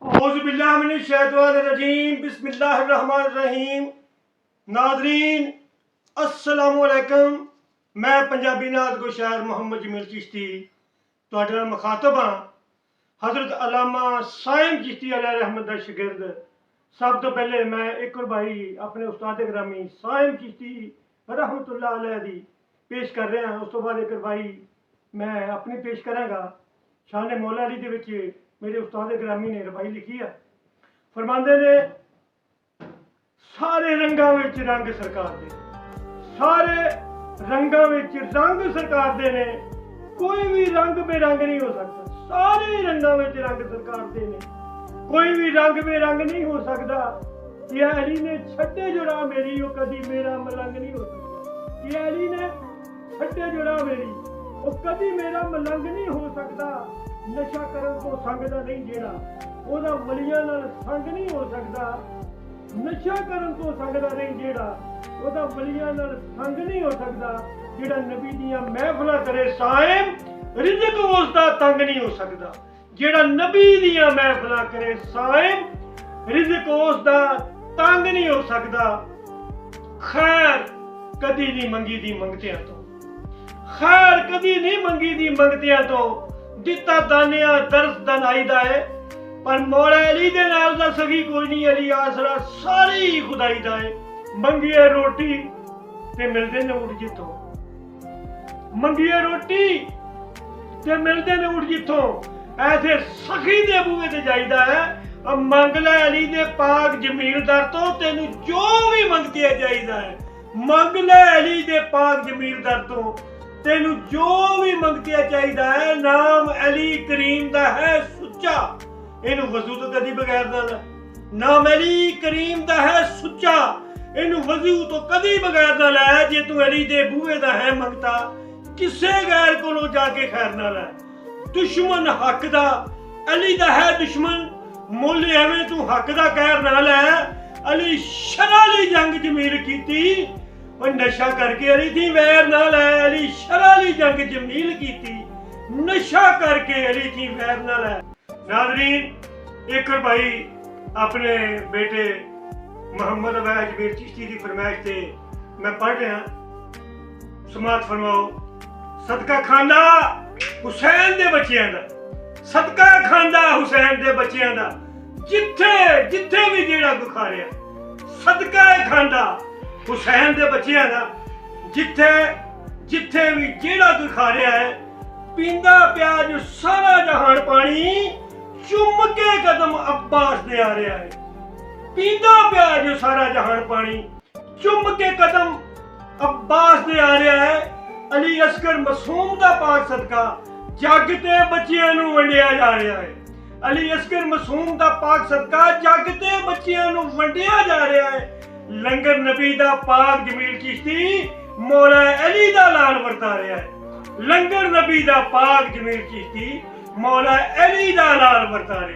औज़ुबिल्लाहिमिनश्शैतानिर्रजीम बिस्मिल्लाहिर्रहमानिर्रहीम। नाज़रीन अस्सलामुअलैकुम। मैं पंजाबी नात गो शायर मोहम्मद जमील चिश्ती तुहाडे नाल मुखातब हाँ। हज़रत अल्लामा साइम चिश्ती अलैहि रहमत दा शागिर्द। सब तो पहले मैं एक और भाई अपने उस्ताद गिरामी साइम चिश्ती रहमतुल्लाह अलैह दी पेश कर रहा हाँ। उस तो बाद एक भाई मैं अपनी पेश करांगा। शान मौला अली दे विच मेरे उस्ताद गिरामी ने रबाई लिखी है। फरमांदे ने सारे रंगां विच रंग सरकार दे, सारे रंगां विच रंग सरकार दे ने, कोई भी रंग बेरंग नहीं हो सकता। सारे रंगां विच रंग सरकार दे ने, कोई भी रंग बेरंग नहीं हो सकता। ये अली ने छड्डे जो राह मेरी वो कदी मेरा मलंग नहीं हो सकता। ये अली ने छड्डे जो राह मेरी वो कदी मेरा मलंग नहीं हो सकता। नशा करन तो संगदा नहीं जेड़ा ओदा वलियां नाल संग नहीं हो सकता। नशा करन तो संगदा नहीं जेड़ा ओदा वलियां नाल संग नहीं हो सकता। जेड़ा नबी दियां महफिलां करे साइम रिज़्क उसदा तंग नहीं हो सकता। जेड़ा नबी दियां महफिलां करे साइम रिज़्क उसदा तंग नहीं हो सकता। खैर कदी नहीं मंगी दी मंगतियां तो, खैर कदी नहीं मंगी दी मंगतियां तो, दिता दानिया दर्स दनाई दा है। पर मौला अली दे नाल दा सखी कोई नहीं। अली आसरा सारी खुदाई दा है। मंगिए रोटी ते मिलदे ने उठ जिथों, मंगिए रोटी ते मिलदे ने उठ जिथों। ऐसे सखी दे बूहे ते जाईदा है। अब मंग लै अली दे पाक जमील दर तो, तेनू जो भी मंगते जाईदा है। मंग लै अली दे पाक जमील दर तो, तेनू जो भी मंगते चाहिदा है। नाम अली करीम दा है सुच्चा, इनू वजू तो कदी बगैर ना लै। नाम अली करीम दा है सुच्चा, इनू वजू तो कदी बगैर ना लै। जे तू अली दे बूहे दा है मंगता, किसे गैर कोलों जाके खैर ना लै। दुश्मन हक दा अली दा है दुश्मन, मुल एवें तू हक दा कहर ना लै। अली शराली जंग जमील कीती, नशा करके अली थी वैर ना लै। अली शराली जंग जमील कीती, नशा करके अली थी वैर ना लै। नाज़रीन एक और भाई अपने बेटे मोहम्मद अवैज मीर चिश्ती की फरमाइश से मैं पढ़ रहा, समात फरमाओ। सदका खांदा हुसैन दे बच्चियां दा, सदका खांदा हुसैन दे बच्चियां दा, जिथे जिथे भी जेड़ा बुखारिया सदका खांदा हुसैन दे बच्चियां दा, जिथे जिथे भी जेड़ा कोई खा रहा है। पींदा पिया जो सारा जहान पानी, चुम के कदम अब्बास दे आ रहा है। पींदा पिया जो सारा जहान पानी, चुम के कदम अब्बास दे आ रहा है। अली असगर मासूम दा पाक सदका जग ते बच्चियां नूं वंडिया जा रहा है। अली असगर मासूम दा पाक सदका जग ते बच्चियां नूं वंडिया जा रहा है। लंगर नबी दा पाक जमील चिश्ती मौला अली दा लाल वरता रहा है। लंगर नबी दा पाक जमील चिश्ती मौला अली दा लाल वरता रहा है।